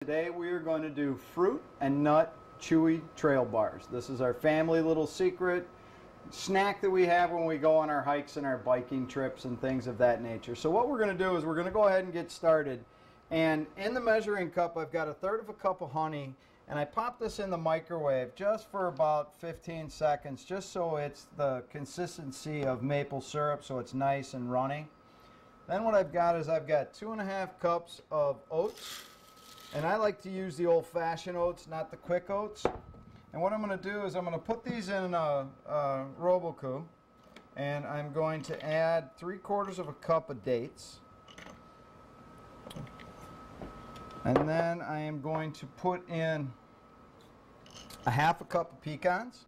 Today we are going to do fruit and nut chewy trail bars. This is our family little secret snack that we have when we go on our hikes and our biking trips and things of that nature. So what we're going to do is we're going to go ahead and get started. And in the measuring cup I've got 1/3 of a cup of honey, and I pop this in the microwave just for about 15 seconds just so it's the consistency of maple syrup, so it's nice and runny. Then what I've got is 2.5 cups of oats. And I like to use the old-fashioned oats, not the quick oats. And what I'm going to do is I'm going to put these in a Roku, and I'm going to add 3/4 of a cup of dates. And then I am going to put in 1/2 cup of pecans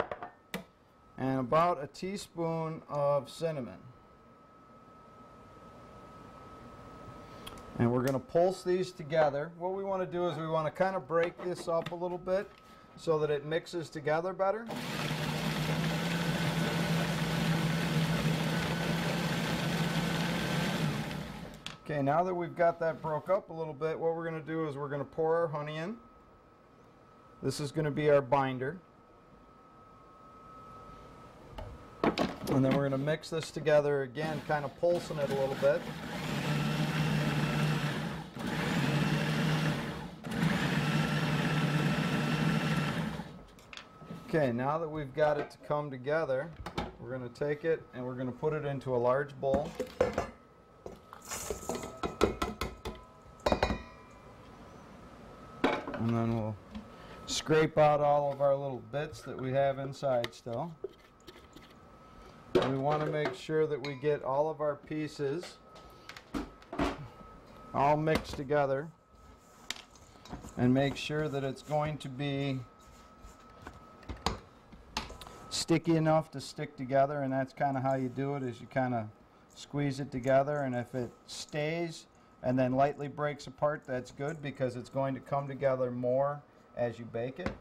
and about a teaspoon of cinnamon. And we're going to pulse these together. What we want to do is we want to kind of break this up a little bit so that it mixes together better. Okay, now that we've got that broke up a little bit, what we're going to do is we're going to pour our honey in. This is going to be our binder. And then we're going to mix this together again, kind of pulsing it a little bit. Okay, now that we've got it to come together, we're going to take it and we're going to put it into a large bowl. And then we'll scrape out all of our little bits that we have inside still. And we want to make sure that we get all of our pieces all mixed together and make sure that it's going to be sticky enough to stick together, and that's kind of how you do it, is you kind of squeeze it together, and if it stays and then lightly breaks apart, that's good because it's going to come together more as you bake it.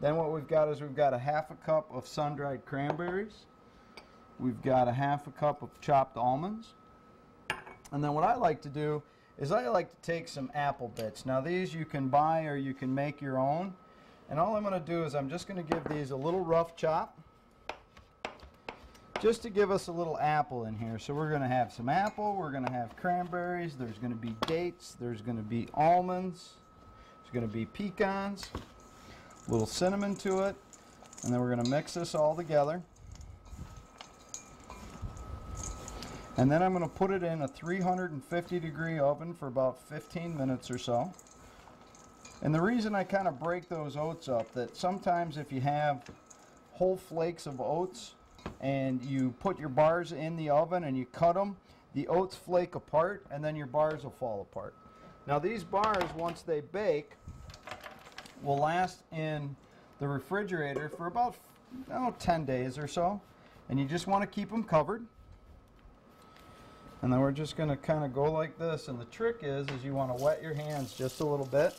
Then what we've got is we've got 1/2 cup of sun-dried cranberries. We've got 1/2 cup of chopped almonds. And then what I like to do is I like to take some apple bits. Now these you can buy or you can make your own. And all I'm going to do is I'm just going to give these a little rough chop just to give us a little apple in here. So we're going to have some apple, we're going to have cranberries, there's going to be dates, there's going to be almonds, there's going to be pecans, a little cinnamon to it, and then we're going to mix this all together. And then I'm going to put it in a 350-degree oven for about 15 minutes or so. And the reason I kind of break those oats up, that sometimes if you have whole flakes of oats and you put your bars in the oven and you cut them, the oats flake apart and then your bars will fall apart. Now these bars, once they bake, will last in the refrigerator for about 10 days or so. And you just want to keep them covered. And then we're just going to kind of go like this. And the trick is you want to wet your hands just a little bit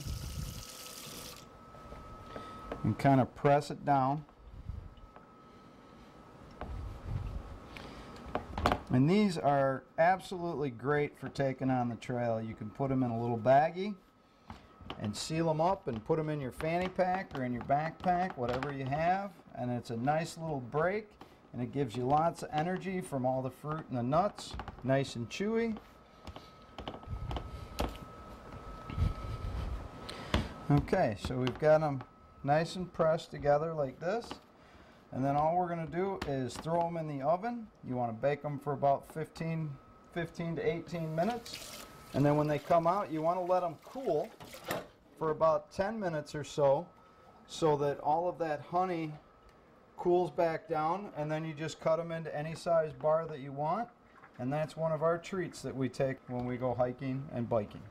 and kind of press it down. And these are absolutely great for taking on the trail. You can put them in a little baggie and seal them up and put them in your fanny pack or in your backpack, whatever you have. And it's a nice little break, and it gives you lots of energy from all the fruit and the nuts, nice and chewy. Okay, so we've got them nice and pressed together like this, and then all we're going to do is throw them in the oven. You want to bake them for about 15 to 18 minutes, and then when they come out you want to let them cool for about 10 minutes or so that all of that honey cools back down, and then you just cut them into any size bar that you want, and that's one of our treats that we take when we go hiking and biking.